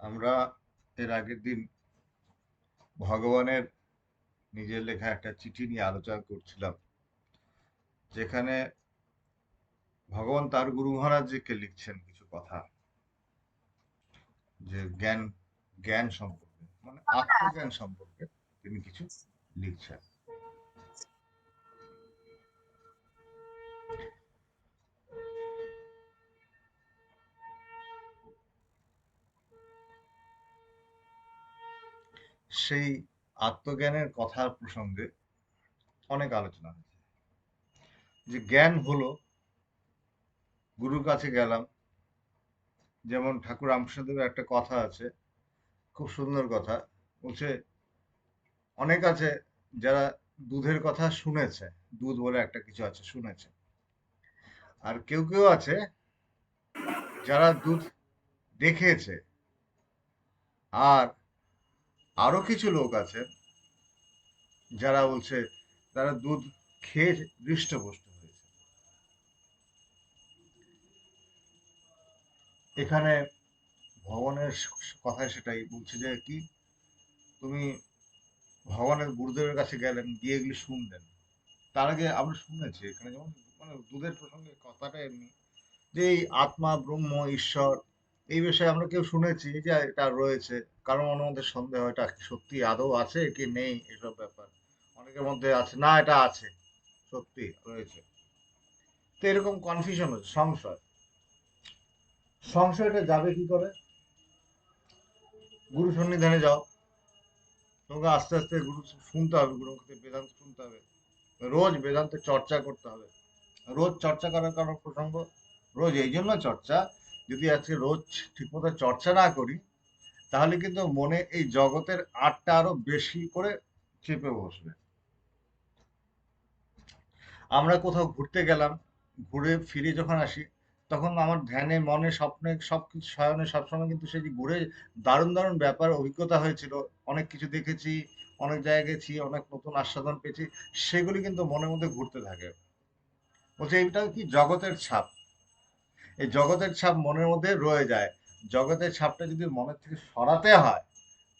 আমরা এর আগের দিন ভগবানের নিজের লেখা একটা চিঠি নিয়ে আলোচনা করছিলাম, যেখানে ভগবান তার গুরু মহারাজকে লিখছেন কিছু কথা, যে জ্ঞান জ্ঞান সম্পর্কে, মানে আত্মজ্ঞান সম্পর্কে তিনি কিছু লিখছেন। সেই আত্মজ্ঞানের কথার প্রসঙ্গে অনেক আলোচনা হয়েছে। যে জ্ঞান হলো, গুরুর কাছে গেলাম, যেমন ঠাকুর রামকৃষ্ণদেবের একটা কথা আছে, খুব সুন্দর কথা। বলছে, অনেক আছে যারা দুধের কথা শুনেছে, দুধ বলে একটা কিছু আছে শুনেছে, আর কেউ কেউ আছে যারা দুধ দেখেছে, আর আরো কিছু লোক আছে যারা বলছে তারা দুধ খেয়ে হৃষ্টপুষ্ট হয়েছে। এখানে ভগবানের কথায় সেটাই বলছে, যে কি তুমি ভগবানের গুরুদেবের কাছে গেলেন, গিয়ে এগুলি শুনলেন। তার আগে আমরা শুনেছি এখানে, যেমন মানে দুধের প্রসঙ্গে কথাটা এমনি, যে এই আত্মা, ব্রহ্ম, ঈশ্বর, এই বিষয়ে আমরা কেউ শুনেছি যে এটা রয়েছে। কারণ মনের মধ্যে সন্দেহ, এটা কি সত্যি আদৌ আছে কি নেই, এসব ব্যাপার অনেকের মধ্যে আছে, না এটা আছে, সত্যি রয়েছে। তো এরকম কনফিউশন হচ্ছে, সংশয়। সংশয়টা যাবে কি করে? গুরু সন্নিধানে যাও, তোমাকে আস্তে আস্তে গুরু শুনতে হবে, গুরু মুখে বেদান্ত শুনতে হবে, রোজ বেদান্ত চর্চা করতে হবে। রোজ চর্চা করার কারণ প্রসঙ্গ, রোজ এই জন্য চর্চা, যদি আজকে রোজ ঠিকমতো চর্চা না করি, তাহলে কিন্তু মনে এই জগতের আটটা আরো বেশি করে চেপে বসবে। আমরা কোথাও ঘুরতে গেলাম, ঘুরে ফিরে যখন আসি, তখন আমার ধ্যানে, মনে, স্বপ্নে, সবকিছু শয়নে সবসময় কিন্তু সেই যে ঘুরে দারুণ দারুণ ব্যাপার অভিজ্ঞতা হয়েছিল, অনেক কিছু দেখেছি, অনেক জায়গায় গেছি, অনেক নতুন আস্বাদন পেয়েছি, সেগুলি কিন্তু মনের মধ্যে ঘুরতে থাকে। বলছে এইটা কি জগতের ছাপ, এই জগতের ছাপ মনের মধ্যে রয়ে যায়। জগতের ছাপটা যদি মনের থেকে সরাতে হয়,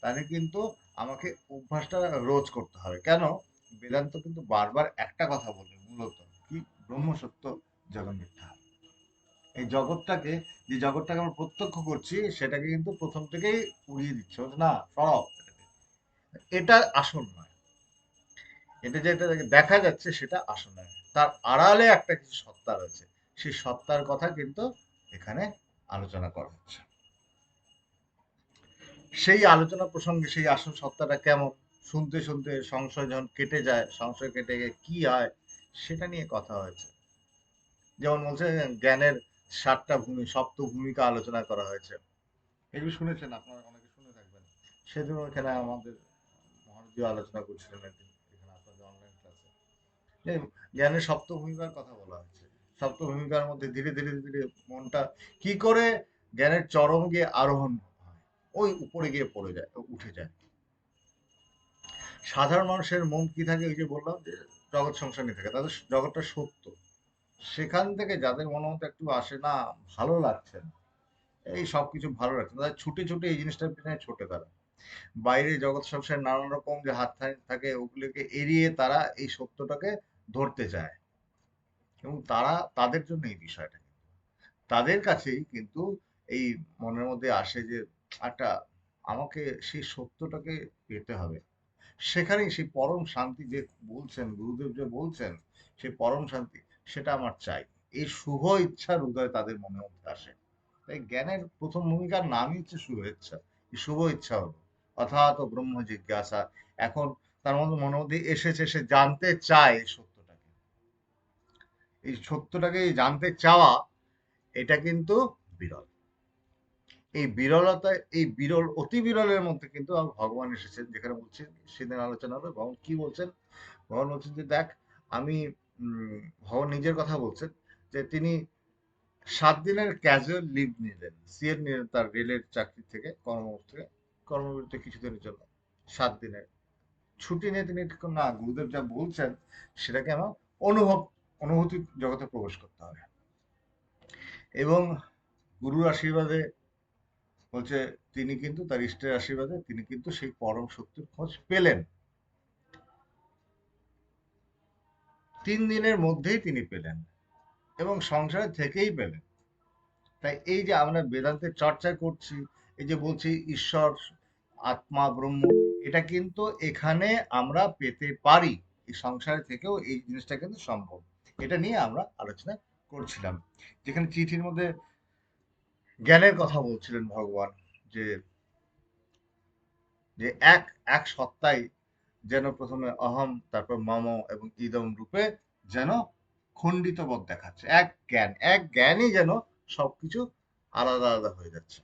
তাহলে কিন্তু আমাকে অভ্যাসটা রোজ করতে হবে। কেন? বেদান্ত কিন্তু বারবার একটা কথা বলে, মূলত কি, ব্রহ্ম সত্য, জগৎ মিথ্যা। এই জগৎটাকে, যে জগৎটাকে আমরা প্রত্যক্ষ করছি, সেটাকে কিন্তু প্রথম থেকেই উড়িয়ে দিচ্ছে, বলছে না সরব, এটা আসল নয়, এটা যেটা দেখা যাচ্ছে সেটা আসল নয়, তার আড়ালে একটা কিছু সত্তা রয়েছে। সেই সত্তার কথা কিন্তু এখানে আলোচনা করা হচ্ছে। সেই আলোচনা প্রসঙ্গে সেই আসল সত্তাটা কেমন, শুনতে শুনতে সংশয় যখন কেটে যায়, সংশয় কেটে গিয়ে কি হয়, সেটা নিয়ে কথা হয়েছে। যেমন বলছে, জ্ঞানের সাতটা ভূমি, সপ্ত ভূমিকা আলোচনা করা হয়েছে। এগুলো শুনেছেন, আপনারা অনেকে শুনে থাকবেন। সেদিন এখানে আমাদের মহানদীয় আলোচনা করছিলেন একদিন, এখানে আপনাদের অনলাইন ক্লাসে, যে জ্ঞানের সপ্ত ভূমিকার কথা বলা হয়েছে। সপ্ত ভূমিকার মধ্যে ধীরে ধীরে ধীরে মনটা কি করে জ্ঞানের চরম গিয়ে আরোহণ হয়, ওই উপরে গিয়ে পড়ে যায়, উঠে যায়। সাধারণ মানুষের মন কি থাকে, ওই যে বললাম যে জগৎ সংসার নিয়ে থাকে, তাদের জগৎটা সত্য। সেখান থেকে যাদের মনের মধ্যে একটু আসে না, ভালো লাগছে না, এই সবকিছু ভালো লাগছে না, তাদের ছুটে ছুটে এই জিনিসটার পিছনে ছোটে তারা। বাইরে জগৎ সংসার নানান রকম যে হাত থাকে, ওগুলোকে এড়িয়ে তারা এই সত্যটাকে ধরতে চায়। এবং তারা, তাদের জন্য এই বিষয়টা, তাদের কাছেই কিন্তু এই মনের মধ্যে আসে যে একটা, আমাকে সেই সত্যটাকে পেতে হবে। সেখানেই সেই পরম শান্তি যে বলছেন, গুরুদেব যে বলছেন, সেই পরম শান্তি, সেটা আমার চাই। এই শুভ ইচ্ছার উদয় তাদের মনের মধ্যে আসে। তাই জ্ঞানের প্রথম ভূমিকার নামই হচ্ছে শুভ ইচ্ছা। এই শুভ ইচ্ছা হলো অর্থাৎ ব্রহ্ম জিজ্ঞাসা। এখন তার মধ্যে মনের মধ্যে এসেছে, সে জানতে চায় এই সত্যটাকে। এই সত্যটাকে জানতে চাওয়া, এটা কিন্তু বিরল। এই বিরলতায়, এই বিরল, অতি বিরলের মধ্যে কিন্তু ভগবান এসেছেন, যেখানে বলছেন, সেদিন আলোচনা হবে, ভগবান কি বলছেন। ভগবান বলছেন যে দেখ, আমি ভগবান নিজের কথা বলছেন, যে তিনি 7 দিনের ক্যাজুয়াল লিভ নিলেন, সিএল নিলেন, তার রেলের চাকরি থেকে, থেকে কর্মবিরতি কিছুদিনের জন্য। 7 দিনের ছুটি নিয়ে তিনি, না, গুরুদেব যা বলছেন সেটাকে আমার অনুভূতি জগতে প্রবেশ করতে হবে, এবং গুরুর আশীর্বাদে বলছে তিনি কিন্তু তার ইষ্টের আশীর্বাদে তিনি কিন্তু সেই পরম সত্যের খোঁজ পেলেন, 3 দিনের মধ্যেই তিনি পেলেন এবং সংসারে থেকেই পেলেন। তাই এই যে আমরা বেদান্তের চর্চা করছি, এই যে বলছি ঈশ্বর, আত্মা, ব্রহ্ম, এটা কিন্তু এখানে আমরা পেতে পারি, এই সংসারে থেকেও এই জিনিসটা কিন্তু সম্ভব। এটা নিয়ে আমরা আলোচনা করছিলাম, যেখানে চিঠির মধ্যে জ্ঞানের কথা বলছিলেন ভগবান, যে যে এক এক সত্তাই যেন প্রথমে অহম, তারপর মম এবং ইদম রূপে যেন খণ্ডিত বোধ দেখাচ্ছে। এক জ্ঞানই যেন সবকিছু আলাদা আলাদা হয়ে যাচ্ছে।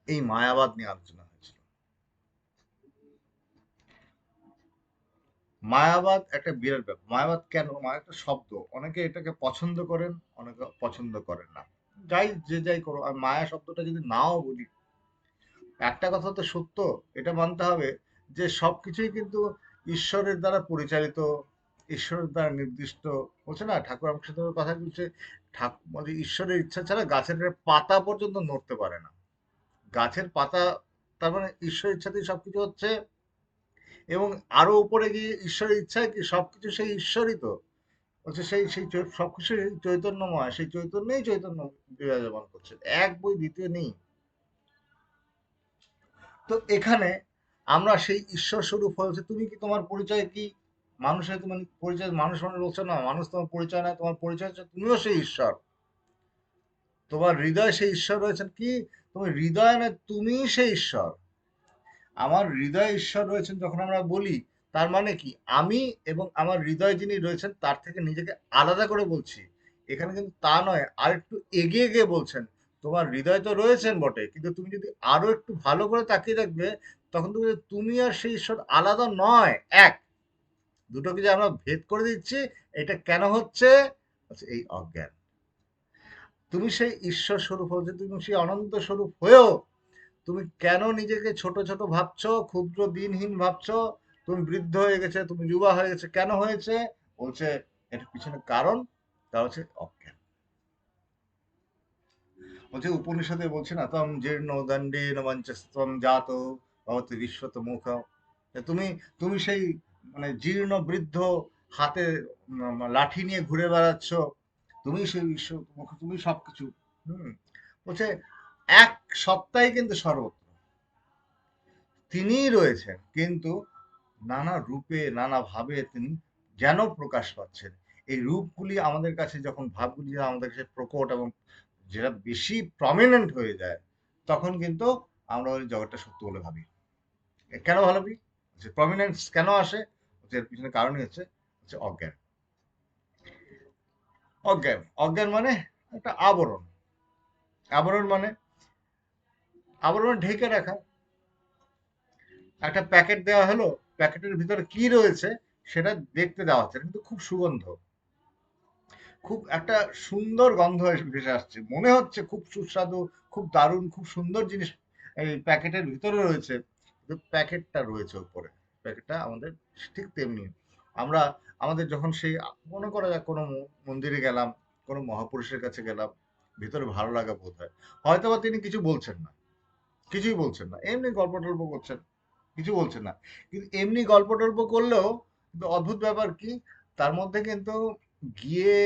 এই মায়াবাদ নিয়ে আলোচনা হয়েছিল। মায়াবাদ একটা বিরাট ব্যাপার। মায়াবাদ কেন? মায়া একটা শব্দ, অনেকে এটাকে পছন্দ করেন, অনেকে পছন্দ করেন না। যে যাই করো, আর মায়া শব্দটা যদি নাও বলি, একটা কথা তো সত্য, এটা মানতে হবে যে সবকিছুই কিন্তু ঈশ্বরের দ্বারা পরিচালিত, ঈশ্বরের দ্বারা নির্দিষ্ট। বলছে না, ঠাকুর রামকৃষ্ণদেবের কথা বলছে, ঠাকুর মানে ঈশ্বরের ইচ্ছা ছাড়া গাছের পাতা পর্যন্ত নড়তে পারে না। গাছের পাতা, তার মানে ঈশ্বরের ইচ্ছাতেই সবকিছু হচ্ছে। এবং আরো উপরে গিয়ে ঈশ্বরের ইচ্ছায় কি সবকিছু সেই ঈশ্বরই তো হচ্ছে, সেই সেই সবকিছু চৈতন্যময়, সেই চৈতন্যই চৈতন্য বিরাজমান করছে, এক বই দ্বিতীয় নেই। তো এখানে আমরা সেই ঈশ্বর স্বরূপ হয়েছে। তুমি কি, তোমার পরিচয় কি? মানুষের তোমার পরিচয়, মানুষ মানে বলছে না মানুষ তোমার পরিচয় না, তোমার পরিচয় হচ্ছে তুমিও সেই ঈশ্বর। তোমার হৃদয় সেই ঈশ্বর রয়েছেন কি? তুমি হৃদয় না, তুমিই সেই ঈশ্বর। আমার হৃদয়ে ঈশ্বর রয়েছেন যখন আমরা বলি, তার মানে কি আমি এবং আমার হৃদয় যিনি রয়েছেন তার থেকে নিজেকে আলাদা করে বলছি। এখানে কিন্তু তা নয়, আর একটু এগিয়ে গিয়ে বলছেন, তোমার হৃদয় তো রয়েছেন বটে, কিন্তু তুমি যদি আরো একটু ভালো করে তাকিয়ে দেখবে, তখন তুমি দেখবে তুমি আর সেই ঈশ্বর আলাদা নয়, এক। দুটোকে যে আমরা ভেদ করে দিচ্ছি, এটা কেন হচ্ছে? এই অজ্ঞান। তুমি সেই ঈশ্বর স্বরূপ হচ্ছে, তুমি সেই অনন্ত স্বরূপ হয়েও তুমি কেন নিজেকে ছোট ছোট ভাবছো, ক্ষুদ্র দিনহীন ভাবছো? তুমি বৃদ্ধ হয়ে গেছে, তুমি যুবা হয়ে গেছে, কেন হয়েছে? বলছে এর পিছনে কারণ, তা হচ্ছে অজ্ঞান। বলছে উপনিষদে বলছে না, তম জীর্ণ দণ্ডে নমঞ্চস্তম জাত ভবতি বিশ্বত মুখ। তুমি তুমি সেই মানে জীর্ণ বৃদ্ধ, হাতে লাঠি নিয়ে ঘুরে বেড়াচ্ছ, তুমি সেই বিশ্ব, তুমি সবকিছু। হুম। বলছে এক সত্তাই কিন্তু সর্বত্র, তিনিই রয়েছেন, কিন্তু নানা রূপে নানা ভাবে তিনি যেন প্রকাশ পাচ্ছেন। এই রূপগুলি আমাদের কাছে যখন, ভাবগুলি যখন আমাদের কাছে প্রকট এবং যেটা বেশি প্রমিনেন্ট হয়ে যায়, তখন কিন্তু আমরা ওই জগৎটা সত্য বলে ভাবি। কেন ভাবি? যে প্রমিনেন্স কেন আসে, এর পিছনে কারণই হচ্ছে অজ্ঞান। অজ্ঞান, অজ্ঞান মানে একটা আবরণ। আবরণ মানে আবরণ ঢেকে রাখা। একটা প্যাকেট দেওয়া হলো, প্যাকেটের ভিতরে কি রয়েছে সেটা দেখতে দেওয়া হচ্ছে, কিন্তু খুব সুগন্ধ, খুব একটা সুন্দর গন্ধ ভেসে আসছে, মনে হচ্ছে খুব সুস্বাদু, খুব দারুণ, খুব সুন্দর জিনিস এই প্যাকেটের ভিতরে রয়েছে, কিন্তু প্যাকেটটা রয়েছে উপরে। প্যাকেটটা আমাদের ঠিক তেমনি আমরা, আমাদের যখন সেই, মনে করা যাক কোনো মন্দিরে গেলাম, কোনো মহাপুরুষের কাছে গেলাম, ভিতরে ভালো লাগা বোধ হয়, হয়তো বা তিনি কিছু বলছেন না, কিছুই বলছেন না, এমনি গল্প টল্প করছেন, কিছু বলছেন না, কিন্তু এমনি গল্প টল্প করলেও কিন্তু অদ্ভুত ব্যাপার কি, তার মধ্যে কিন্তু গিয়ে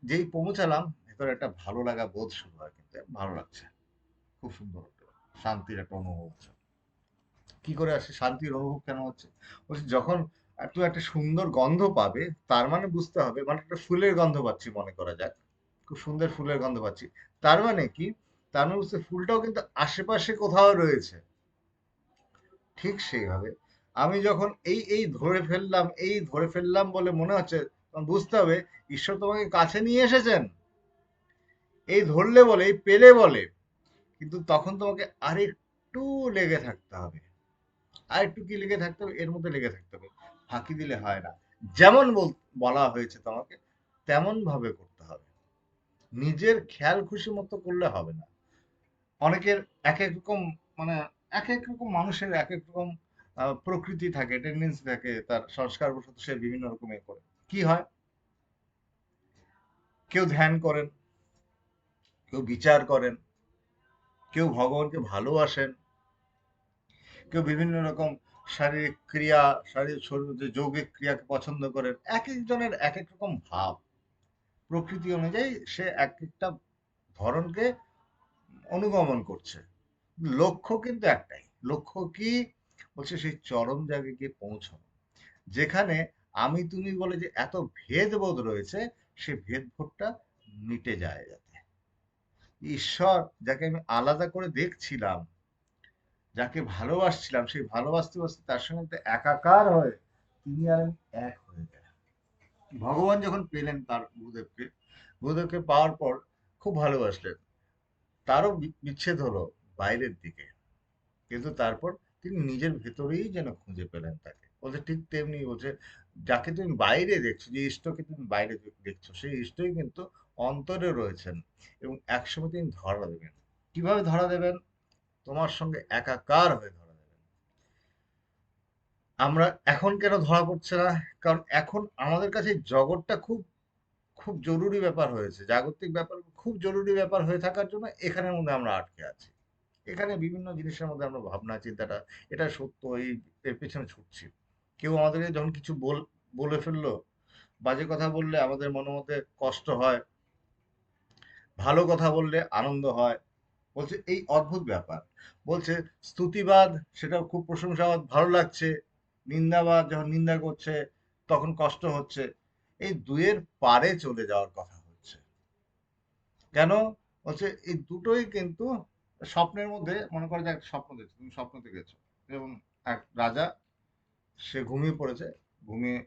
যেই পৌঁছালাম, ভেতরে একটা ভালো লাগা বোধ শুরু হয়, কিন্তু ভালো লাগছে, খুব সুন্দর একটা শান্তির একটা অনুভব হচ্ছে। কি করে আসে শান্তির অনুভব, কেন হচ্ছে? বলছি যখন তুই একটা সুন্দর গন্ধ পাবে, তার মানে বুঝতে হবে, মানে একটা ফুলের গন্ধ পাচ্ছি মনে করা যাক, খুব সুন্দর ফুলের গন্ধ পাচ্ছি, তার মানে কি, তার মানে বুঝতে ফুলটাও কিন্তু আশেপাশে কোথাও রয়েছে। ঠিক সেইভাবে আমি যখন এই এই ধরে ফেললাম, এই ধরে ফেললাম বলে মনে হচ্ছে, তখন বুঝতে হবে ঈশ্বর তোমাকে কাছে নিয়ে এসেছেন, এই ধরলে বলে, এই পেলে বলে, কিন্তু তখন তোমাকে আরেকটু লেগে থাকতে হবে, আরেকটু কি লেগে থাকতে হবে, এর মধ্যে লেগে থাকতে হবে, ফাঁকি দিলে হয় না। যেমন বলা হয়েছে তোমাকে তেমন ভাবে করতে হবে, নিজের খেয়াল খুশি মতো করলে হবে না। অনেকের এক এক রকম, মানে এক এক রকম মানুষের এক এক রকম প্রকৃতি থাকে, টেন্ডেন্সি থাকে, তার সংস্কার বশত সে বিভিন্ন রকম এ করে। কি হয়, কেউ ধ্যান করেন, কেউ বিচার করেন, কেউ ভগবানকে ভালোবাসেন, কেউ বিভিন্ন রকম শারীরিক ক্রিয়া, শারীরিক শরীর যে যৌগিক ক্রিয়াকে পছন্দ করেন। এক একজনের এক এক রকম ভাব, প্রকৃতি অনুযায়ী সে এক একটা ধরনকে অনুগমন করছে। লক্ষ্য কিন্তু একটাই। লক্ষ্য কি? বলছে সেই চরম জায়গায় গিয়ে পৌঁছানো, যেখানে আমি তুমি বলে যে এত ভেদবোধ রয়েছে, সে ভেদবোধটা মিটে যায় যাতে। ঈশ্বর যাকে আমি আলাদা করে দেখছিলাম, যাকে ভালোবাসছিলাম, সেই ভালোবাসতে বাসতে তার সঙ্গে তো একাকার হয়ে তিনি আর আমি এক হয়ে যায়। ভগবান যখন পেলেন তার গুরুদেবকে, গুরুদেবকে পাওয়ার পর খুব ভালোবাসলেন। তারও বিচ্ছেদ হলো বাইরের দিকে, কিন্তু তারপর তিনি নিজের ভেতরেই যেন খুঁজে পেলেন তাকে। বলছে ঠিক তেমনি, বলছে যাকে তুমি বাইরে দেখছো, যে ইষ্টকে তুমি বাইরে দেখছো, সেই ইষ্টই কিন্তু অন্তরে রয়েছেন, এবং একসময় তিনি ধরা দেবেন। কিভাবে ধরা দেবেন? তোমার সঙ্গে একাকার হয়ে ধরা দেবেন। আমরা এখন কেন ধরা পড়ছে না? কারণ এখন আমাদের কাছে জগৎটা খুব খুব জরুরি ব্যাপার হয়েছে, জাগতিক ব্যাপার খুব জরুরি ব্যাপার হয়ে থাকার জন্য এখানের মধ্যে আমরা আটকে আছি। এখানে বিভিন্ন জিনিসের মধ্যে আমরা ভাবনা চিন্তাটা, এটা সত্য, এই এর পেছনে ছুটছি। কেউ আমাদেরকে যখন কিছু বলে ফেললো, বাজে কথা বললে আমাদের মনের মধ্যে কষ্ট হয়, ভালো কথা বললে আনন্দ হয়। বলছে এই অদ্ভুত ব্যাপার। বলছে স্তুতিবাদ, সেটা খুব প্রশংসাবাদ ভালো লাগছে, নিন্দাবাদ যখন নিন্দা করছে তখন কষ্ট হচ্ছে। এই দুয়ের পারে চলে যাওয়ার কথা হচ্ছে। কেন? বলছে এই দুটোই কিন্তু স্বপ্নের মধ্যে, মনে করে যে একটা স্বপ্ন দেখছো, তুমি স্বপ্ন দেখেছো এবং এক রাজা, সে ঘুমিয়ে পড়েছে, ঘুমিয়ে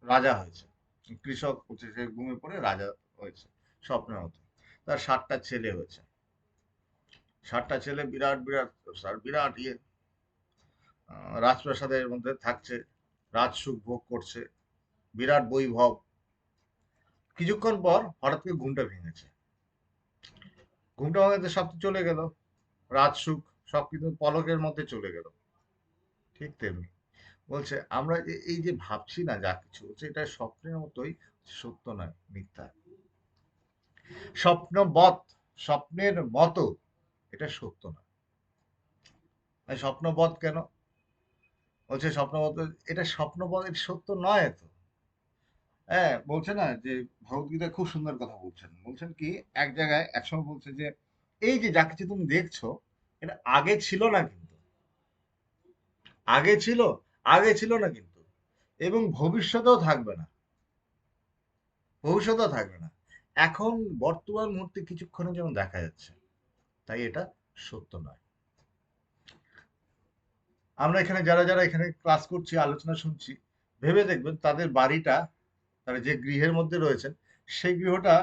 রাজা হয়েছে। কৃষক হচ্ছে, সে ঘুমিয়ে পড়ে রাজা হয়েছে স্বপ্নের মতো। তার 7টা ছেলে হয়েছে। 7টা ছেলে বিরাট বিরাট, বিরাট ইয়ে, রাজপ্রাসাদের মধ্যে থাকছে, রাজসুখ ভোগ করছে, বিরাট বৈভব। কিছুক্ষণ পর হঠাৎ করে ঘুমটা ভেঙেছে। ঘুমটা ভাঙাতে সব তো চলে গেল, রাজসুখ সব কিন্তু পলকের মধ্যে চলে গেল। ঠিক তেমনি বলছে আমরা যে এই যে ভাবছি না যা কিছু হচ্ছে, এটা স্বপ্নের মতোই, সত্য নয়, মিথ্যা। স্বপ্নবৎ, স্বপ্নের মতো, এটা সত্য না। স্বপ্নবৎ কেন বলছে? স্বপ্নবৎ, এটা স্বপ্নবৎ, এটা সত্য নয় তো। হ্যাঁ, বলছে না যে ভগবদ্গীতা খুব সুন্দর কথা বলছেন। বলছেন কি, এক জায়গায় একসময় বলছে যে এই যে যা কিছু তুমি দেখছো, এটা আগে ছিল না কিন্তু। আগে ছিল, আগে ছিল না কিন্তু, এবং ভবিষ্যতেও থাকবে না, ভবিষ্যতেও থাকবে না। এখন বর্তমান মুহূর্তে কিছুক্ষণের জন্য দেখা যাচ্ছে, তাই এটা সত্য নয়। আমরা এখানে যারা যারা এখানে ক্লাস করছি, আলোচনা শুনছি, ভেবে দেখবেন তাদের বাড়িটা, তারা যে গৃহের মধ্যে রয়েছেন, সেই গৃহটা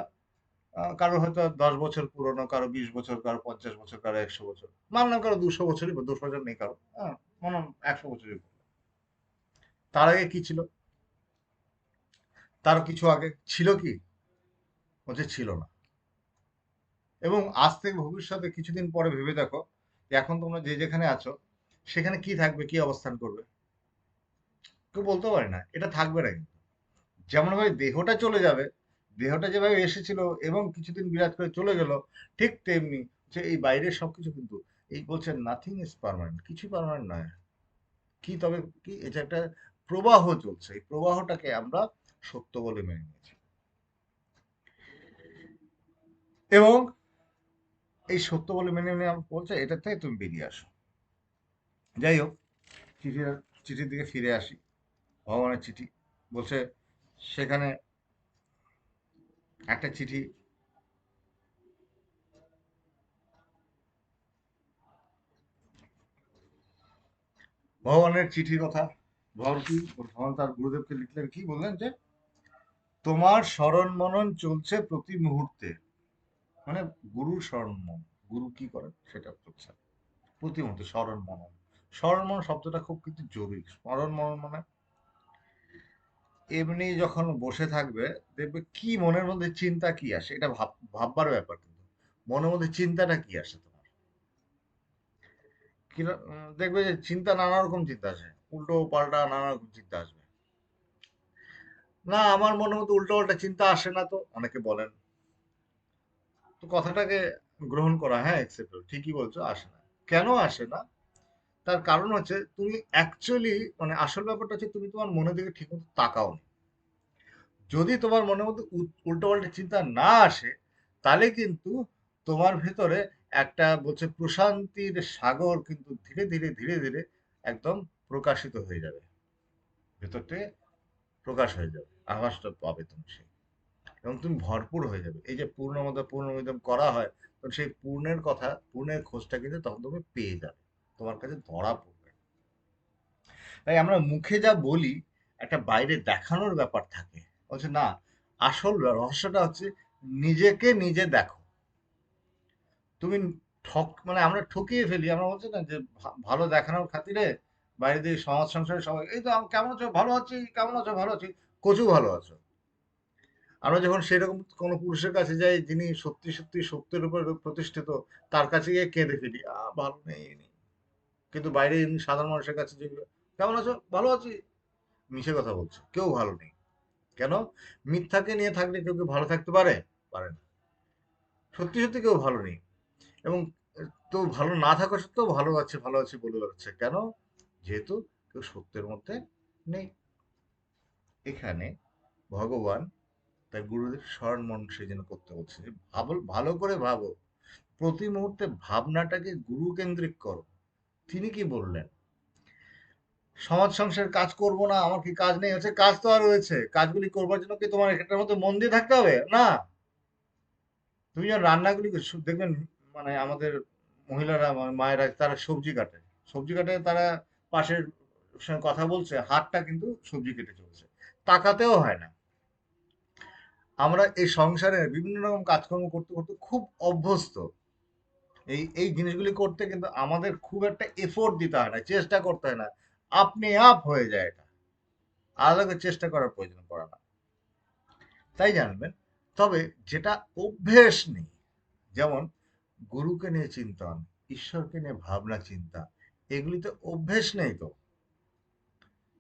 কারো হয়তো 10 বছর পুরনো, কারো 20 বছর, কারো 50 বছর, কারো 100 বছর, মানলাম কারো 200 বছরই, 200 বছর নেই কারো, হ্যাঁ, মনে 100 বছরই। তার আগে কি ছিল? তার কিছু আগে ছিল কি? বলছে ছিল না। এবং আজ থেকে ভবিষ্যতে কিছুদিন পরে ভেবে দেখো, যে এখন তোমরা যে যেখানে আছো, সেখানে কি থাকবে, কি অবস্থান করবে, কেউ বলতে পারে না, এটা থাকবে না কিন্তু। যেমন ভাবে দেহটা চলে যাবে, দেহটা যেভাবে এসেছিল এবং কিছুদিন বিরাজ করে চলে গেল, ঠিক তেমনি যে এই বাইরের সবকিছু কিন্তু, এই বলছে নাথিং ইজ পার্মানেন্ট, কিছু পার্মানেন্ট নয়। কি তবে কি, এটা একটা প্রবাহ চলছে, এই প্রবাহটাকে আমরা সত্য বলে মেনে নিয়েছি, এবং এই সত্য বলে মেনে নেওয়া বলছে এটা থেকে তুমি বেরিয়ে আসো। যাই হোক, চিঠির চিঠির দিকে ফিরে আসি। ভগবানের চিঠি, বলছে সেখানে একটা চিঠি, ভগবানের চিঠির কথা। ভগবান কি, ভগবান তার গুরুদেবকে লিখলেন, কি বললেন যে তোমার স্মরণ মনন চলছে প্রতি মুহূর্তে। মানে গুরুর স্মরণ মনন, গুরু কি করেন সেটা চলছে প্রতি মুহূর্তে, স্মরণ মনন। স্মরণ মনন শব্দটা খুব কিন্তু জরুরি। স্মরণ মনন মানে এমনি যখন বসে থাকবে, দেখবে কি মনের মধ্যে চিন্তা কি আসে, এটা ভাববার ব্যাপার কিন্তু। মনের মধ্যে চিন্তাটা কি আসে তোমার, কি দেখবে যে চিন্তা, নানা রকম চিন্তা আসে, উল্টো পাল্টা নানা রকম চিন্তা আসবে। না, আমার মনের মধ্যে উল্টো পাল্টা চিন্তা আসে না তো, অনেকে বলেন। তো কথাটাকে গ্রহণ করা, হ্যাঁ অ্যাকসেপ্ট, ঠিকই বলছো, আসে না। কেন আসে না? তার কারণ হচ্ছে তুমি অ্যাকচুয়ালি, মানে আসল ব্যাপারটা হচ্ছে তুমি তোমার মনের দিকে ঠিকমতো তাকাও নি। যদি তোমার মনের মধ্যে উল্টোপাল্টা চিন্তা না আসে, তাহলে কিন্তু তোমার ভেতরে একটা বলছে প্রশান্তির সাগর কিন্তু ধীরে ধীরে ধীরে ধীরে একদম প্রকাশিত হয়ে যাবে, ভেতর থেকে প্রকাশ হয়ে যাবে, আভাসটা পাবে তুমি সেই, এবং তুমি ভরপুর হয়ে যাবে। এই যে পূর্ণমদ পূর্ণমিদম করা হয়, তো সেই পূর্ণের কথা, পূর্ণের খোঁজটা কিন্তু তখন তুমি পেয়ে যাবে, তোমার কাছে ধরা পড়বে। তাই আমরা মুখে যা বলি একটা বাইরে দেখানোর ব্যাপার থাকে, বলছে না, আসল রহস্যটা হচ্ছে নিজেকে নিজে দেখো। তুমি মানে আমরা ঠকিয়ে ফেলি, আমরা বলছি না যে ভালো দেখানোর খাতিরে বাইরে দিয়ে সমাজ সংসারে সবাই, এই তো কেমন আছো, ভালো আছি, কেমন আছো, ভালো আছি, কচু ভালো আছো। আমরা যখন সেরকম কোনো পুরুষের কাছে যাই যিনি সত্যি সত্যি সত্যের উপর প্রতিষ্ঠিত, তার কাছে গিয়ে কেঁদে ফেলি, ভালো নেই এই নেই। কিন্তু বাইরে এমনি সাধারণ মানুষের কাছে যেগুলো, কেমন আছো, ভালো আছি, মিশে কথা বলছে, কেউ ভালো নেই। কেন? মিথ্যাকে নিয়ে থাকলে কেউ কি ভালো থাকতে পারে? পারে না। সত্যি সত্যি কেউ ভালো নেই। এবং তো ভালো না থাকা সত্ত্বেও ভালো আছে বলে বেড়াচ্ছে। কেন? যেহেতু কেউ সত্যের মধ্যে নেই। এখানে ভগবান তাই গুরুদেব স্মরণ মন সেই জন্য করতে বলছে যে ভালো করে ভাবো, প্রতি মুহূর্তে ভাবনাটাকে গুরু কেন্দ্রিক করো। তিনি কি বললেন? সমাজ সংসার কাজ করব না, আমার কি কাজ নেই? হচ্ছে কাজ তো আর রয়েছে, কাজগুলি করবার জন্য কি তোমার এটার মধ্যে মন দিয়ে থাকতে হবে? না। তুমি যখন রান্নাগুলি দেখবেন, মানে আমাদের মহিলারা, মায়েরা, তারা সবজি কাটে, সবজি কাটে, তারা পাশের সঙ্গে কথা বলছে, হাতটা কিন্তু সবজি কেটে চলছে, তাকাতেও হয় না। আমরা এই সংসারে বিভিন্ন রকম কাজকর্ম করতে করতে খুব অভ্যস্ত। এই এই জিনিসগুলি করতে কিন্তু আমাদের খুব একটা এফোর্ট দিতে হয় না, চেষ্টা করতে হয় না, আপনি আপ হয়ে যায় এটা, আলাদা করে চেষ্টা করার প্রয়োজন পড়ে না। তাই জানবেন। তবে যেটা অভ্যেস নেই, যেমন গুরুকে নিয়ে চিন্তন, ঈশ্বরকে নিয়ে ভাবনা চিন্তা, এগুলিতে অভ্যেস নেই তো।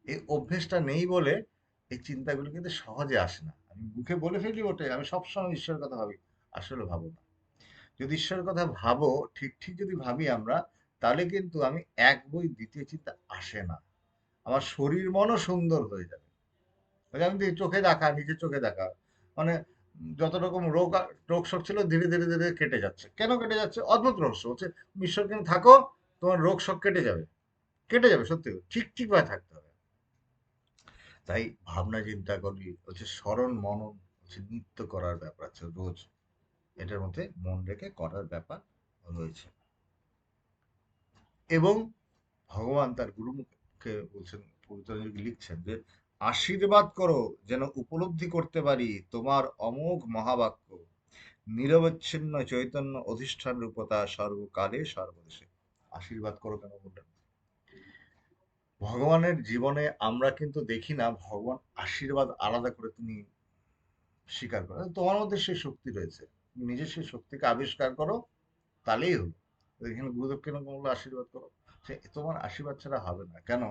এই অভ্যেসটা নেই বলে এই চিন্তাগুলো কিন্তু সহজে আসে না। আমি মুখে বলে ফেলি ওঠে, আমি সবসময় ঈশ্বরের কথা ভাবি, আসলে ভাবো না। যদি ঈশ্বরের কথা ভাবো, ঠিক ঠিক যদি ভাবি আমরা, তাহলে কিন্তু আমি এক বই দ্বিতীয় চিন্তা আসে না, আমার শরীর মনও সুন্দর হয়ে যাবে। ওই যে আমি চোখে দেখা, নিজের চোখে দেখা, মানে যত রকম রোগ শোক ছিল ধীরে ধীরে ধীরে কেটে যাচ্ছে। কেন কেটে যাচ্ছে? অদ্ভুত রহস্য হচ্ছে, তুমি ঈশ্বরকে নিয়ে থাকো, তোমার রোগ শোক কেটে যাবে, কেটে যাবে, সত্যি ঠিক ঠিক ভাবে থাকতে হবে। তাই ভাবনা চিন্তা করি হচ্ছে স্মরণ মনন, হচ্ছে নিত্য করার ব্যাপার আছে, রোজ এটার মধ্যে মন রেখে করার ব্যাপার রয়েছে। এবং ভগবান তার গুরুমুখে বলছেন, পবিত্রযোগী লিখছেন যে আশীর্বাদ করো যেন উপলব্ধি করতে পারি তোমার অমোঘ মহাবাক্য, নিরবচ্ছিন্ন চৈতন্য অধিষ্ঠান রূপতা সর্বকালে সর্বদেশে। আশীর্বাদ করো কেন বললেন? ভগবানের জীবনে আমরা কিন্তু দেখি না ভগবান আশীর্বাদ আলাদা করে তিনি স্বীকার করেন। তোমার মধ্যে সেই শক্তি রয়েছে, তুমি নিজে সেই শক্তিকে আবিষ্কার করো, তাহলেই হলো। এখানে গুরুদেব কেন বললো আশীর্বাদ করো? সে তোমার আশীর্বাদ ছাড়া হবে না। কেন?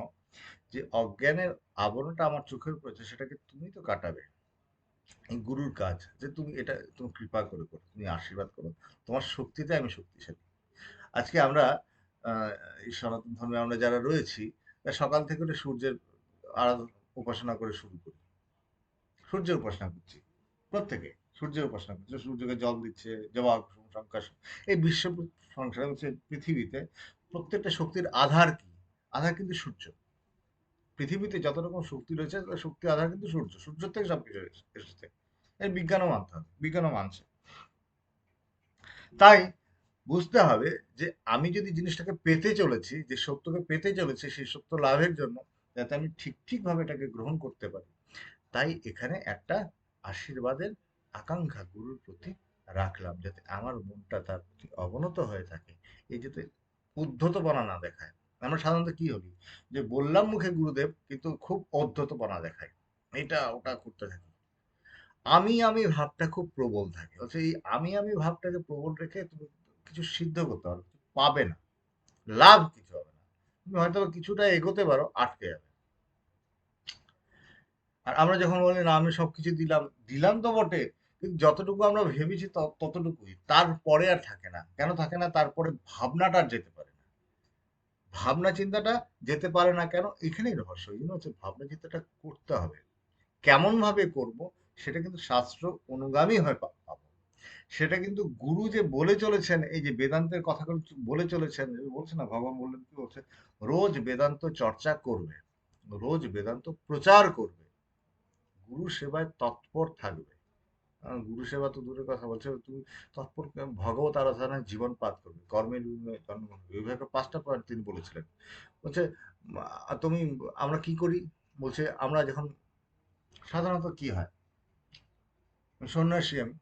যে অজ্ঞানের আবরণটা আমার চোখের পড়েছে, সেটাকে তুমি তো কাটাবে। এই গুরুর কাজ যে তুমি এটা তুমি কৃপা করে করো, তুমি আশীর্বাদ করো, তোমার শক্তিতে আমি শক্তিশালী। আজকে আমরা আহ, এই সনাতন ধর্মে আমরা যারা রয়েছি, তারা সকাল থেকে উঠে সূর্যের আরাধনা উপাসনা করে শুরু করি, সূর্যের উপাসনা করছি, প্রত্যেকে সূর্যের উপাসনা করছে, সূর্যকে জল দিচ্ছে, জবা কুসুম শঙ্কাশ। এই বিশ্ব সংসার হচ্ছে পৃথিবীতে প্রত্যেকটা শক্তির আধার কি? আধার কিন্তু সূর্য। পৃথিবীতে যত রকম শক্তি রয়েছে, তার শক্তি আধার কিন্তু সূর্য, সূর্য থেকে সবকিছু এসেছে। এর বিজ্ঞানও মানতে হবে, বিজ্ঞানও মানছে। তাই বুঝতে হবে যে আমি যদি জিনিসটাকে পেতে চলেছি, যে সত্যকে পেতে চলেছি, সেই সত্য লাভের জন্য যাতে আমি ঠিক ঠিক ভাবে এটাকে গ্রহণ করতে পারি, তাই এখানে একটা আশীর্বাদের আকাঙ্ক্ষা গুরুর প্রতি রাখলাম, যাতে আমার মনটা তার প্রতি অবনত হয়ে থাকে, এই যাতে উদ্ধতপনা না দেখায়। আমরা সাধারণত কি হবি, যে বললাম মুখে গুরুদেব, কিন্তু খুব অধ্যতপনা দেখায়, এটা ওটা করতে থাকি। আমি ভাবটা খুব প্রবল থাকে, হচ্ছে এই আমি ভাবটাকে প্রবল রেখে তুমি কিছু সিদ্ধ করতে পারো, পাবে না, লাভ কিছু হবে না। তুমি হয়তো কিছুটা এগোতে পারো, আটকে যাবে। আর আমরা যখন বলি না আমি সবকিছু দিলাম, দিলাম তো বটে, কিন্তু যতটুকু আমরা ভেবেছি ততটুকুই, তারপরে আর থাকে না। কেন থাকে না? তারপরে ভাবনাটা আর যেতে পারে না। ভাবনা চিন্তাটা যেতে পারে না কেন? এখানেই রহস্য। এই জন্য হচ্ছে ভাবনা চিন্তাটা করতে হবে। কেমন ভাবে করব সেটা কিন্তু শাস্ত্র অনুগামী হয়ে পাবো। সেটা কিন্তু গুরু যে বলে চলেছেন, এই যে বেদান্তের কথাগুলো বলে চলেছেন, বলছে না, ভগবান বললেন, কি বলছে, রোজ বেদান্ত চর্চা করবে, রোজ বেদান্ত প্রচার করবে, গুরু সেবায় তৎপর থাকবে। গুরু সেবা তো দূরের কথা, বলছে তুমি তৎপর ভগবত আরাধনায় জীবন পাত করবে, কর্মের বিনিময়ে কর্ম করবে। এইভাবে 5টা পয়েন্ট তিনি বলেছিলেন। বলছে তুমি, আমরা কি করি? বলছে আমরা যখন, সাধারণত কি হয়, সন্ন্যাসী আমি,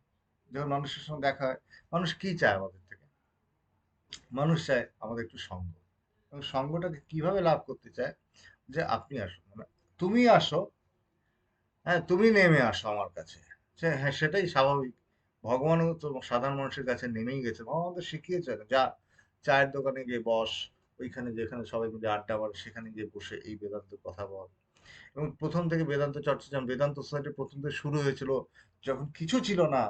যখন মানুষের সঙ্গে দেখা হয়, মানুষ কি চায় আমাদের থেকে? মানুষ চায় আমাদের একটু সঙ্গ। এবং সঙ্গটাকে কিভাবে লাভ করতে চায়? যে আপনি আসুন, মানে তুমি আসো, হ্যাঁ, তুমি নেমে আসো আমার কাছে। হ্যাঁ, সেটাই স্বাভাবিক। ভগবানও তো সাধারণ মানুষের কাছে নেমেই গেছে। ভগবান আমাদের শিখিয়েছেন, যা চায়ের দোকানে গিয়ে বস, ওইখানে যেখানে সবাই মিলে আড্ডা মারে সেখানে গিয়ে বসে এই বেদান্তের কথা বল। এবং প্রথম থেকে বেদান্ত চর্চা, যেমন বেদান্ত সোসাইটি প্রথম থেকে শুরু হয়েছিল যখন কিছু ছিল না,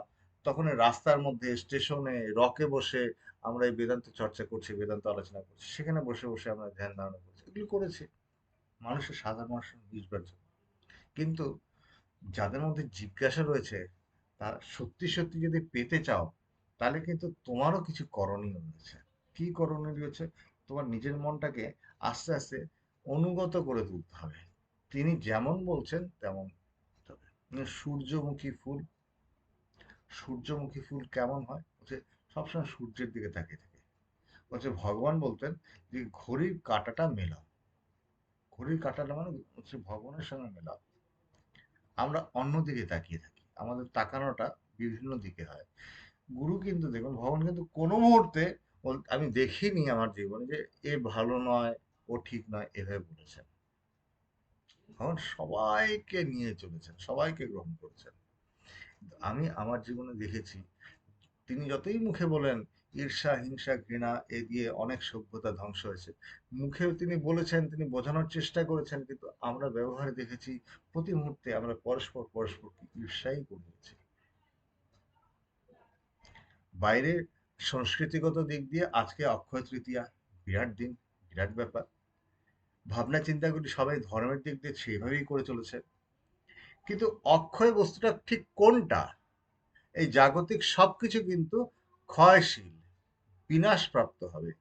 তখন এই রাস্তার মধ্যে, স্টেশনে, রকে বসে আমরা এই বেদান্ত চর্চা করছি, বেদান্ত আলোচনা করছি, সেখানে বসে বসে আমরা ধ্যান ধারণা করছি, এগুলো করেছি মানুষের, সাধারণ মানুষের বুঝবার জন্য। কিন্তু যাদের মধ্যে জিজ্ঞাসা রয়েছে, তারা সত্যি সত্যি যদি পেতে চাও, তাহলে কিন্তু তোমারও কিছু করণীয় রয়েছে। কি করণীয় রয়েছে? তোমার নিজের মনটাকে আস্তে আস্তে অনুগত করে তুলতে হবে। তিনি যেমন বলছেন তেমন হতে হবে। সূর্যমুখী ফুল, সূর্যমুখী ফুল কেমন হয়? হচ্ছে সবসময় সূর্যের দিকে তাকিয়ে থাকে। হচ্ছে ভগবান বলতেন যে ঘড়ির কাঁটাটা মেলাও। ঘড়ির কাঁটাটা মানে হচ্ছে ভগবানের সঙ্গে মেলাও। আমরা অন্যদিকে তাকিয়ে থাকি, আমাদের তাকানোটা বিভিন্ন দিকে হয়। গুরু কিন্তু দেখুন, ভগবান কিন্তু কোনো মুহূর্তে আমি দেখিনি আমার জীবনে যে এ ভালো নয়, ও ঠিক নয়, এভাবে বলেছেন। ভগবান সবাইকে নিয়ে চলেছেন, সবাইকে গ্রহণ করেছেন। আমি আমার জীবনে দেখেছি, তিনি যতই মুখে বলেন ঈর্ষা, হিংসা, ঘৃণা, এ দিয়ে অনেক সভ্যতা ধ্বংস হয়েছে, মুখেও তিনি বলেছেন, তিনি বোঝানোর চেষ্টা করেছেন, কিন্তু আমরা ব্যবহারে দেখেছি প্রতি মুহূর্তে আমরা পরস্পর পরস্পরকে ঈর্ষাই করিয়েছি। বাইরে সংস্কৃতিগত দিক দিয়ে আজকে অক্ষয় তৃতীয়া, বিরাট দিন, বিরাট ব্যাপার। ভাবনা চিন্তাগুলি সবাই ধর্মের দিক দিয়ে সেইভাবেই করে চলেছে। কিন্তু অক্ষয় বস্তুটা ঠিক কোনটা? এই জাগতিক সবকিছু কিন্তু ক্ষয়শীল, বিনাশপ্রাপ্ত হবে।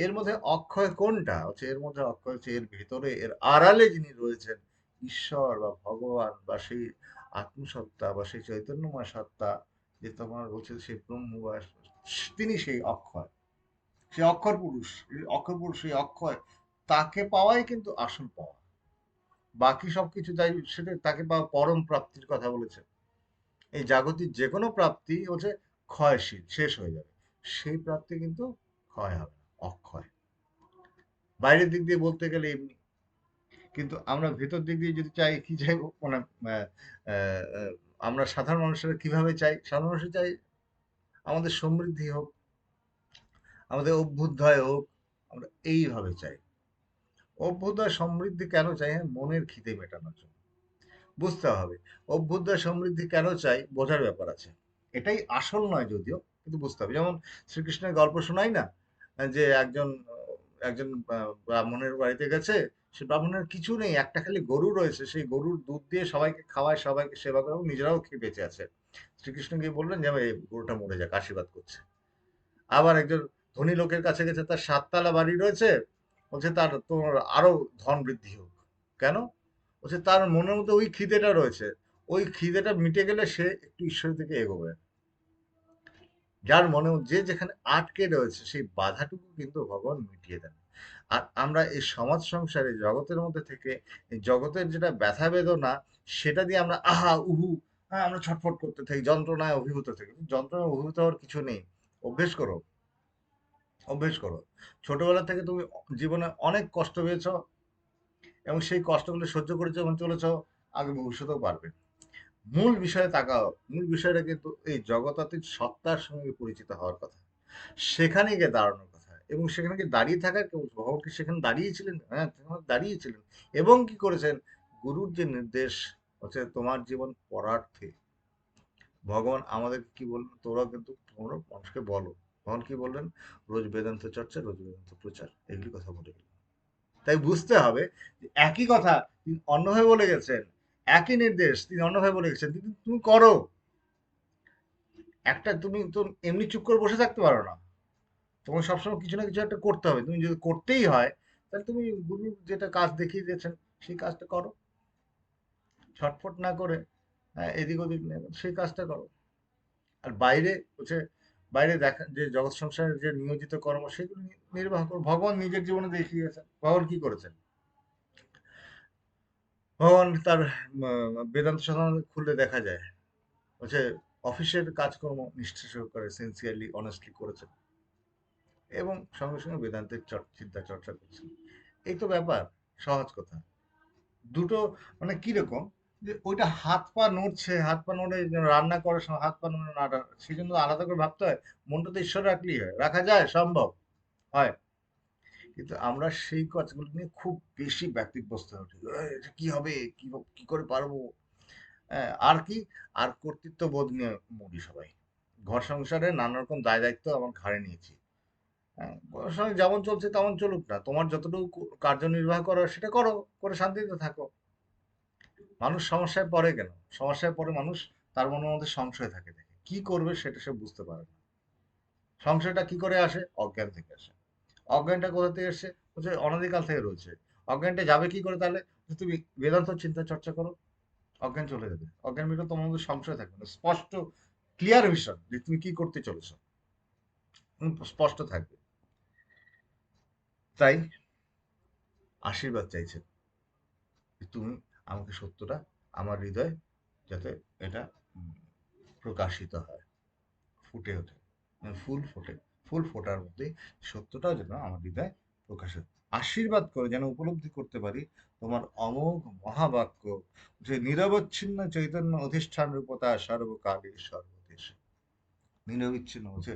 এর মধ্যে অক্ষয় কোনটা? হচ্ছে এর মধ্যে অক্ষয় হচ্ছে এর ভেতরে, এর আড়ালে যিনি রয়েছেন, ঈশ্বর বা ভগবান বা সেই আত্মসত্তা বা সেই চৈতন্যময় সত্তা, যে তোমার বলছে সেই ব্রহ্ম বা তিনি সেই অক্ষয়, সেই অক্ষর পুরুষ, এই অক্ষর পুরুষ, সেই অক্ষয়, তাকে পাওয়াই কিন্তু আসল পাওয়া। বাকি সবকিছু তাই, সেটা তাকে পাওয়া পরম প্রাপ্তির কথা বলেছে। এই জাগতিক যে কোনো প্রাপ্তি হচ্ছে ক্ষয়শীল, শেষ হয়ে যাবে। সেই প্রাপ্তি কিন্তু ক্ষয় হবে না, অক্ষয়। বাইরের দিক দিয়ে বলতে গেলে এমনি, কিন্তু আমরা ভেতর দিক দিয়ে যদি চাই, কি চাইবো, মানে আহ, আহ, আমরা সাধারণ মানুষেরা কিভাবে চাই? সাধারণ মানুষ চাই আমাদের সমৃদ্ধি হোক, আমাদের অভ্যুদয় হোক, আমরা এইভাবে চাই। অভ্যুদয় সমৃদ্ধি কেন চাই? হ্যাঁ, মনের খিদে মেটানোর জন্য। বুঝতে হবে অভ্যুদয় সমৃদ্ধি কেন চাই, বোঝার ব্যাপার আছে। এটাই আসল নয় যদিও, কিন্তু বুঝতে হবে। যেমন শ্রীকৃষ্ণের গল্প শোনাই না, যে একজন একজন ব্রাহ্মণের বাড়িতে গেছে, সে ব্রাহ্মণের কিছু নেই, একটা খালি গরু রয়েছে, সেই গরুর দুধ দিয়ে সবাইকে খাওয়ায়, সবাইকে সেবা করে, এবং নিজেরাও খেয়ে বেঁচে আছে। শ্রীকৃষ্ণ গিয়ে বললেন যে এই গরুটা মরে যাক, আশীর্বাদ করছে। আবার একজন ধনী লোকের কাছে গেছে, তার 7 তলা বাড়ি রয়েছে, বলছে তার তোমার আরো ধন বৃদ্ধি হোক। কেন? বলছে তার মনের মধ্যে ওই খিদেটা রয়েছে, ওই খিদেটা মিটে গেলে সে একটু ঈশ্বরের দিকে এগোবে। যার মনে যে যেখানে আটকে রয়েছে সেই বাধাটুকু কিন্তু ভগবান মিটিয়ে দেন। আর আমরা এই সমাজ সংসারে জগতের মধ্যে থেকে, এই জগতের যেটা ব্যথা বেদনা, সেটা দিয়ে আমরা আহা উহু, হ্যাঁ, আমরা ছটফট করতে থাকি, যন্ত্রণায় অভিভূত থাকি। যন্ত্রণায় অভিভূত হওয়ার কিছু নেই। অভ্যেস করো, অভ্যেস করো। ছোটবেলা থেকে তুমি জীবনে অনেক কষ্ট পেয়েছো, এবং সেই কষ্টগুলো সহ্য করেছো এবং চলেছো, আগে ভবিষ্যতেও পারবে। মূল বিষয়ে তাকাও। মূল বিষয়টা কিন্তু এই জগতাতীত সত্তার সঙ্গে পরিচিত হওয়ার কথা, সেখানে গিয়ে দাঁড়ানোর কথা। এবং সেখানে গিয়ে দাঁড়িয়ে থাকার কেউ, ভগবান কি সেখানে দাঁড়িয়েছিলেন? হ্যাঁ, দাঁড়িয়েছিলেন। এবং কি করেছেন? গুরুর যে নির্দেশ হচ্ছে তোমার জীবন পরার্থে, ভগবান আমাদের কি বললেন, তোমরা কিন্তু তোমরা মানুষকে বলো। ভগবান কি বললেন? রোজ বেদান্ত চর্চা, রোজ বেদান্ত প্রচার, এগুলি কথা বলে গেলেন। তাই বুঝতে হবে যে একই কথা তিনি অন্যভাবে বলে গেছেন, একই নির্দেশ তিনি অন্যভাবে বলে গেছেন, কিন্তু তুমি করো। একটা তুমি তো এমনি চুপ করে বসে থাকতে পারো না, তোমাকে সবসময় কিছু না কিছু একটা করতে হবে। তুমি যদি করতেই হয়, তাহলে তুমি গুরু যেটা কাজ দেখিয়ে দিয়েছেন সেই কাজটা করো, ছটফট না করে। হ্যাঁ, এদিক ওদিক নেই, সেই কাজটা করো। আর বাইরে হচ্ছে, বাইরে দেখা যে জগৎ সংসারের যে নিয়োজিত কর্ম সেগুলো নির্বাহ করো। ভগবান নিজের জীবনে দেখিয়ে গেছেন। ভগবান কি করেছেন? ভগবান তার বেদান্ত সাধনা খুললে দেখা যায় হচ্ছে অফিসের কাজকর্ম নিষ্ঠা সহকারে সিনসিয়ারলি অনেস্টলি করেছেন, এবং সঙ্গে সঙ্গে বেদান্তের চিন্তা চর্চা করছেন। এই তো ব্যাপার, সহজ কথা। দুটো মানে কিরকম, যে ওইটা হাত পা নড়ছে, হাত পা নড়ে রান্না করার সময় হাত পা নড়ে না, সেই জন্য আলাদা করে ভাবতে হয়। মনটা তো ঈশ্বর রাখলেই হয়, রাখা যায়, সম্ভব হয়। কিন্তু আমরা সেই কাজগুলো নিয়ে খুব বেশি ব্যতিব্যস্ত হয়ে উঠি। এটা কি হবে, কি করে পারবো? হ্যাঁ, আর কি, আর কর্তৃত্ব বোধ নিয়ে মরি সবাই। ঘর সংসারে নানা রকম দায় দায়িত্ব আমার ঘাড়ে নিয়েছি। হ্যাঁ, ওর সঙ্গে যেমন চলছে তেমন চলুক না, তোমার যতটুকু কার্যনির্বাহ করো সেটা করো, করে শান্তিতে থাকো। মানুষ সমস্যায় পড়ে কেন? সমস্যায় পড়ে মানুষ তার মনের মধ্যে সংশয় থাকে, দেখে কি করবে সেটা সে বুঝতে পারে না। সংশয়টা কি করে আসে? অজ্ঞান থেকে আসে। অজ্ঞানটা কোথা থেকে এসছে? হচ্ছে অনাদিকাল থেকে রয়েছে। অজ্ঞানটা যাবে কি করে তাহলে? যে তুমি বেদান্ত চিন্তা চর্চা করো, অজ্ঞান চলে যাবে। অজ্ঞান মিটলে তোমার মধ্যে সংশয় থাকবে না, স্পষ্ট ক্লিয়ার ভিশন যে তুমি কি করতে চলেছো, স্পষ্ট থাকবে। তাই আশীর্বাদ চাইছেন যে তুমি আমাকে সত্যটা আমার হৃদয় যাতে এটা উম, প্রকাশিত হয়, ফুটে ওঠে, ফুল ফোটে, ফুল ফোটার মধ্যে সত্যটাও যেন আমার হৃদয় প্রকাশিত। আশীর্বাদ করে যেন উপলব্ধি করতে পারি তোমার অমোঘ মহাবাক্য, যে নিরবচ্ছিন্ন চৈতন্য অধিষ্ঠান রূপতা সর্বকালে সর্বদেশে। নিরবিচ্ছিন্ন হচ্ছে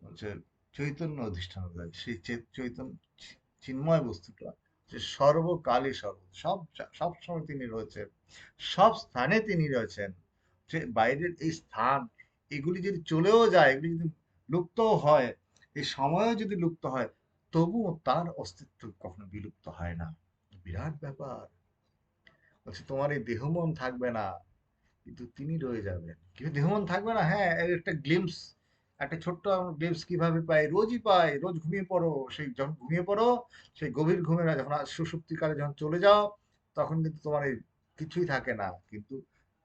হচ্ছে চৈতন্য অধিষ্ঠান, সেই চৈতন্য চিন্ময় বস্তুটা যে সর্বকালে সব সব সময় তিনি রয়েছেন, সব স্থানে তিনি রয়েছেন। যে বাইরের এই স্থান, এগুলি যদি চলেও যায়, এগুলি যদি লুপ্ত হয়, এই সময়ও যদি লুপ্ত হয়, তবুও তার অস্তিত্ব কখনো বিলুপ্ত হয় না। বিরাট ব্যাপার। বলছে তোমার এই দেহ মন থাকবে না, কিন্তু তিনি রয়ে যাবেন। কিন্তু দেহ মন থাকবে না, হ্যাঁ, এর একটা গ্লিমস, একটা ছোট্ট গ্লিমস কিভাবে পাই, রোজই পাই। রোজ ঘুমিয়ে পড়ো, সেই যখন ঘুমিয়ে পড়ো, সেই গভীর ঘুমে না, যখন সুষুপ্তিকালে যখন চলে যাও, তখন কিন্তু তোমার এই কিছুই থাকে না, কিন্তু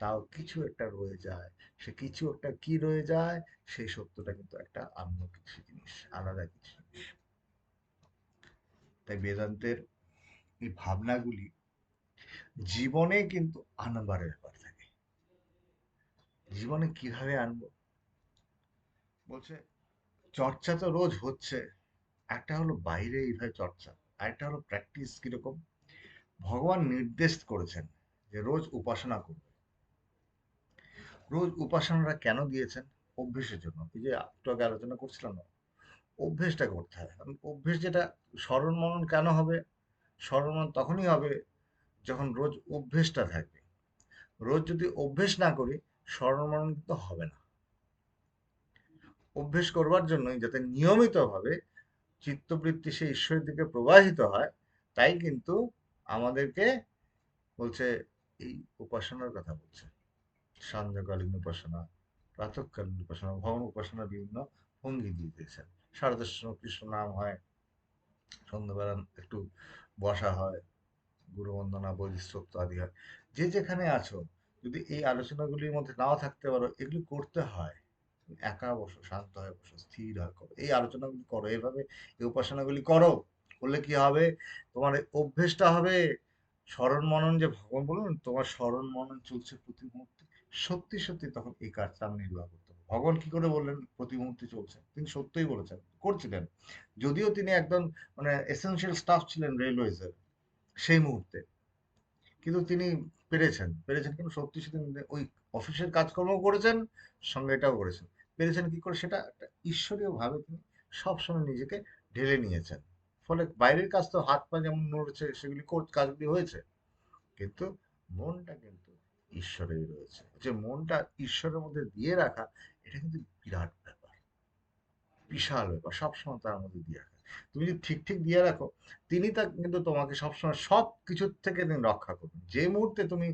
তাও কিছু একটা রয়ে যায়। সে কিছু একটা কি রয়ে যায়, সেই সত্যটা কিন্তু একটা অন্য কিছু জিনিস, আলাদা কিছু জিনিস। তাই বেদান্তের এই ভাবনাগুলি জীবনে কিন্তু আনবার ব্যাপার থাকে। জীবনে কিভাবে আনবো? বলছে চর্চা তো রোজ হচ্ছে। একটা হলো বাইরে এইভাবে চর্চা, আরেকটা হলো প্র্যাকটিস। কিরকম? ভগবান নির্দেশ করেছেন যে রোজ উপাসনা করবে। রোজ উপাসনাটা কেন দিয়েছেন? অভ্যেসের জন্য। এই যে একটু আগে আলোচনা করছিলাম না, অভ্যেসটা করতে হয়। কারণ অভ্যেস যেটা, স্মরণ মনন কেন হবে? স্মরণ মনন তখনই হবে যখন রোজ অভ্যেসটা থাকবে। রোজ যদি অভ্যেস না করি, স্মরণ মনন কিন্তু হবে না। অভ্যেস করবার জন্যই, যাতে নিয়মিতভাবে চিত্তবৃত্তি সেই ঈশ্বরের দিকে প্রবাহিত হয়, তাই কিন্তু আমাদেরকে বলছে এই উপাসনার কথা বলছে। সান্ধ্যকালীন উপাসনা, প্রাতঃকালীন উপাসনা, ভগবান উপাসনার বিভিন্ন ভঙ্গি দিয়ে দিয়েছেন। সারদার সময় কৃষ্ণ নাম হয়, সন্ধ্যাবেলা একটু বসা হয়, গুরু বন্দনা বোধিস্তত্ব আদি হয়। যে যেখানে আছো, যদি এই আলোচনাগুলির মধ্যে নাও থাকতে পারো, এগুলি করতে হয়। একা বসো, শান্ত হয়ে বসো, স্থির হয়ে করো, এই আলোচনাগুলি করো, এইভাবে এই উপাসনাগুলি করো। করলে কি হবে? তোমার এই অভ্যেসটা হবে। স্মরণ মনন, যে ভগবান বলুন তোমার স্মরণ মনন চলছে প্রতি মুহূর্তে, সত্যি সত্যি তখন এই কাজটা আমি নির্বাহ করতে হবে। ভগবান কি করে বললেন প্রতি মুহূর্তে চলছে? তিনি সত্যই বলেছেন, করছিলেন। যদিও তিনি একদম মানে এসেনশিয়াল স্টাফ ছিলেন রেলওয়েজ এর সেই মুহূর্তে, কিন্তু তিনি পেরেছেন, পেরেছেন কিন্তু সত্যি সত্যি ওই অফিসের কাজকর্ম করেছেন, সঙ্গে এটাও করেছেন। পেরেছেন কি করে? সেটা একটা ঈশ্বরীয় ভাবে তিনি সবসময় নিজেকে ঢেলে নিয়েছেন। ফলে বাইরের কাজ তো হাত পা যেমন নড়ছে, সেগুলি কাজগুলি হয়েছে, কিন্তু মনটা কিন্তু ঈশ্বরেই রয়েছে। যে মনটা ঈশ্বরের মধ্যে দিয়ে রাখা, এটা কিন্তু বিরাট ব্যাপার, বিশাল ব্যাপার, সবসময় তার মধ্যে দিয়ে রাখা। তুমি যদি ঠিক ঠিক দিয়ে রাখো, তিনি তা কিন্তু তোমাকে সবসময় সব কিছুর থেকে তিনি রক্ষা করবেন। যে মুহূর্তে তুমি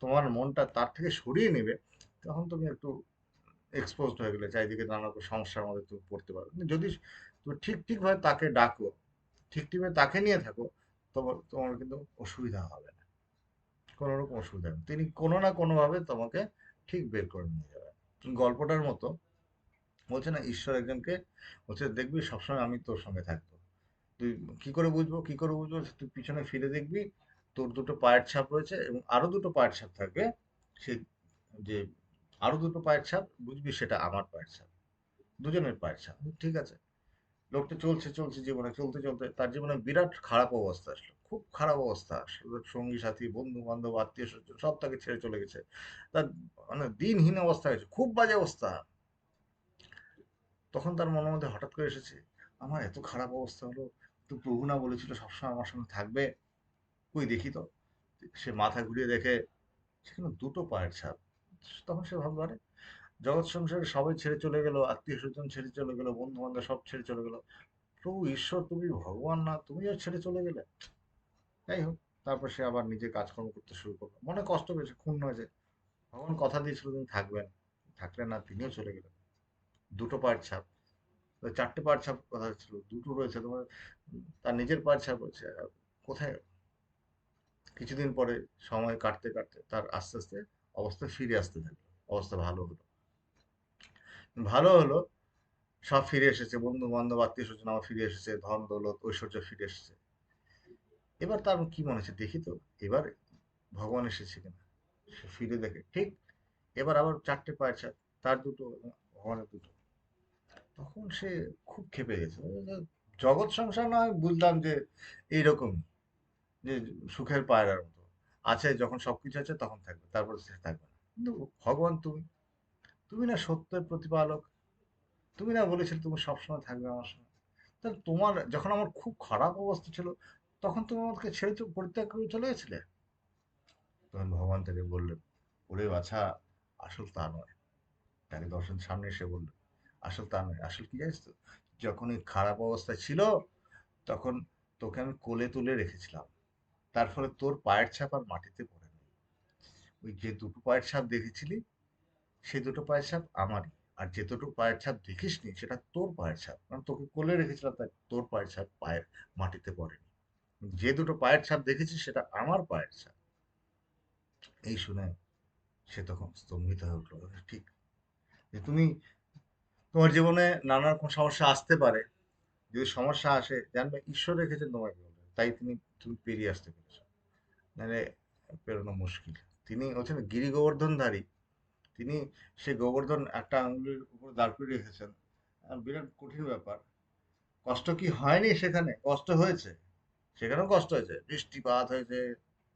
তোমার মনটা তার থেকে সরিয়ে নেবে, তখন তুমি একটু এক্সপোজড হয়ে গেলে চারিদিকে নানা রকম সমস্যার মধ্যে তুমি পড়তে পারো। কিন্তু যদি তুমি ঠিক ঠিকভাবে তাকে ডাকো, ঠিক ঠিকভাবে তাকে নিয়ে থাকো, তোমার তোমার কিন্তু অসুবিধা হবে না, কোনো রকম অসুবিধা নেই। তিনি কোনো না কোনোভাবে তোমাকে ঠিক বের করে নিয়ে যাবেন। গল্পটার মতো বলছে না, ঈশ্বর একজনকে বলছে, দেখবি সবসময় আমি তোর সঙ্গে থাকবো। তুই কি করে বুঝবো, কি করে বুঝবো? তুই পিছনে ফিরে দেখবি, তোর দুটো পায়ের ছাপ রয়েছে এবং আরো দুটো পায়ের ছাপ থাকবে। সে যে আরো দুটো পায়ের ছাপ, বুঝবি সেটা আমার পায়ের ছাপ, দুজনের পায়ের ছাপ। ঠিক আছে। লোকটা চলছে চলছে জীবনে, চলতে চলতে তার জীবনে বিরাট খারাপ অবস্থা আসলো, খুব খারাপ অবস্থা আসলো। সঙ্গী সাথী, বন্ধু বান্ধব, আত্মীয় স্বজন সব তাকে ছেড়ে চলে গেছে। তার মানে দিনহীন অবস্থা হয়েছে, খুব বাজে অবস্থা। তখন তার মনের মধ্যে হঠাৎ করে এসেছে, আমার এত খারাপ অবস্থা হলো, তো প্রভু না বলেছিল সবসময় আমার সঙ্গে থাকবে? কই দেখি তো। সে মাথা ঘুরিয়ে দেখে সেখানে দুটো পায়ের ছাপ। তখন সে ভাবলো, আরে, জগৎ সংসারে সবাই ছেড়ে চলে গেল, আত্মীয় স্বজন ছেড়ে চলে গেল, বন্ধু বান্ধব সব ছেড়ে চলে গেল, প্রভু ঈশ্বর তুমি ভগবান না, তুমি আর ছেড়ে চলে গেলে? যাই হোক, তারপর সে আবার নিজে কাজকর্ম করতে শুরু করলো। মনে কষ্ট পেয়েছে, ক্ষুণ্ণ হয়েছে। ভগবান কথা দিয়েছিল তিনি থাকবেন, থাকলেন না, তিনিও চলে গেলেন। দুটো পায়ের ছাপ, তো চারটে পায়ের ছাপ কথা ছিল, দুটো রয়েছে তোমার। তার নিজের পায়ের ছাপ রয়েছে, আর কোথায়? কিছুদিন পরে সময় কাটতে কাটতে তার আস্তে আস্তে অবস্থা ফিরে আসতে থাকলো, অবস্থা ভালো হলো, ভালো হলো। সব ফিরে এসেছে, বন্ধু বান্ধব আত্মীয় স্বজন আমার ফিরে এসেছে, ধন দৌলত ঐশ্বর্য ফিরে এসেছে। এবার তার কি মনে হচ্ছে, দেখি তো এবার ভগবান এসেছে কিনা। সে ফিরে দেখে, ঠিক এবার আবার চারটে পায়ের ছাপ, তার দুটো, ভগবানের দুটো। তখন সে খুব ক্ষেপে গেছে, বলে যে, জগৎ সংসার নয় বুঝলাম যে এইরকম, যে সুখের পায়রার মতো আছে, যখন সবকিছু আছে তখন থাকবে, তারপর সে থাকবে না। কিন্তু ভগবান তুমি, তুমি না সত্যের প্রতিপালক, তুমি না বলেছিলে তুমি সবসময় থাকবে আমার সঙ্গে? তাহলে তোমার যখন আমার খুব খারাপ অবস্থা ছিল, তখন তুমি আমাকে ছেড়ে পরিত্যাগ করে চলে গেছিলে। তখন ভগবান তাকে বললেন, ওরে বাছা, আসল তা নয়। তাকে দর্শন সামনে এসে বলল, আসল তা নয়, আসল কি জানিস তো, যখন এই খারাপ অবস্থা ছিল, তখন তোকে আমি কোলে তুলে রেখেছিলাম, তার ফলে তোর পায়ের ছাপ আর মাটিতে পড়েনি। ওই যে দুটো পায়ের ছাপ দেখেছিলি, সে দুটো পায়ের ছাপ আমারই। আর যে দুটো পায়ের ছাপ দেখিসনি সেটা তোর পায়ের ছাপ, কারণ তোকে কোলে রেখেছিলাম, তাই তোর পায়ের ছাপ পায়ের মাটিতে পড়েনি। যে দুটো পায়ের ছাপ দেখেছিস সেটা আমার পায়ের ছাপ। এই শুনে সে তখন স্তম্ভিত হয়ে উঠলো। ঠিক, যে তুমি, তোমার জীবনে নানা রকম সমস্যা আসতে পারে, যদি সমস্যা আসে জানবে ঈশ্বর রেখেছেন তোমাকে বলে, তাই তুমি পেরিয়ে আসতে পেরেছো, নাহলে পেরোনো মুশকিল। তিনি হচ্ছেন গিরি গোবর্ধনধারী। তিনি সে গোবর্ধন একটা আঙ্গুলের উপর দাঁড় করিয়ে রেখেছেন। বিরাট কঠিন ব্যাপার। কষ্ট কি হয়নি সেখানে? কষ্ট হয়েছে, সেখানেও কষ্ট হয়েছে, বৃষ্টিপাত হয়েছে,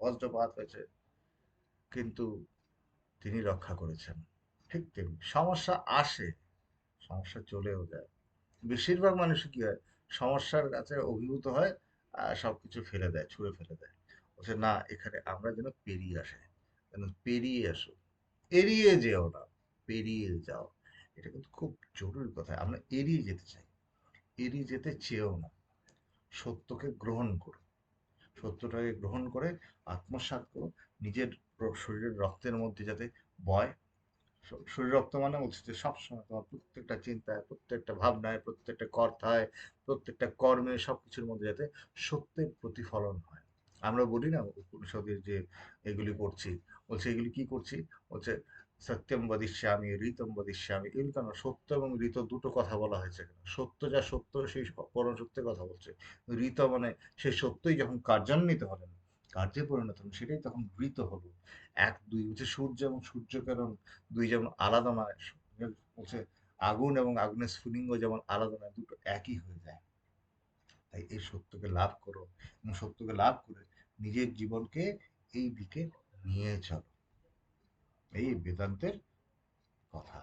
বজ্রপাত হয়েছে, কিন্তু তিনি রক্ষা করেছেন। ঠিক তেমনি সমস্যা আসে, সমস্যা চলেও যায়। বেশিরভাগ মানুষ কি হয়, সমস্যার কাছে অভিভূত হয়, সবকিছু ফেলে দেয়, ছুঁড়ে ফেলে দেয়। বলছে না, এখানে আমরা যেন পেরিয়ে আসে, যেন পেরিয়ে আসো, এড়িয়ে যেও না, পেরিয়ে যাও। এটা কিন্তু খুব জরুরি কথা, আমরা এড়িয়ে যেতে চাই, এড়িয়ে যেতে চেয়েও না। সত্যকে গ্রহণ করো, সত্যটাকে গ্রহণ করে আত্মসাৎ করো, নিজের শরীরের রক্তের মধ্যে যাতে বয়। শরীর রক্ত মানে হচ্ছে যে সবসময় তোমার প্রত্যেকটা চিন্তায়, প্রত্যেকটা ভাবনায়, প্রত্যেকটা কথায়, প্রত্যেকটা কর্মে, সবকিছুর মধ্যে যাতে সত্যের প্রতিফলন হয়। আমরা বলি না উপনিষদের যে এগুলি করছি, বলছে এগুলি কি করছি, বলছে সত্যম বদিষ্যামি ঋতম বদিষ্যামি। এগুলি কেন, সত্য এবং ঋত দুটো কথা বলা হয়েছে কেন? সত্য যা সত্য সেই পরম সত্যের কথা বলছে। ঋত মানে সেই সত্যই যখন কার্যান্বিত হলেন, কার্যে পরিণত হলেন, সেটাই তখন ঋত হলো। এক দুই হচ্ছে সূর্য এবং সূর্য কারণ দুই যেমন আলাদা নয়, বলছে আগুন এবং আগুনের স্ফুলিঙ্গ যেমন আলাদা নয়, দুটো একই হয়ে যায়। তাই এই সত্যকে লাভ করো, এবং সত্যকে লাভ করে নিজের জীবনকে এই দিকে নিয়ে চলো। এই বেদান্তের কথা।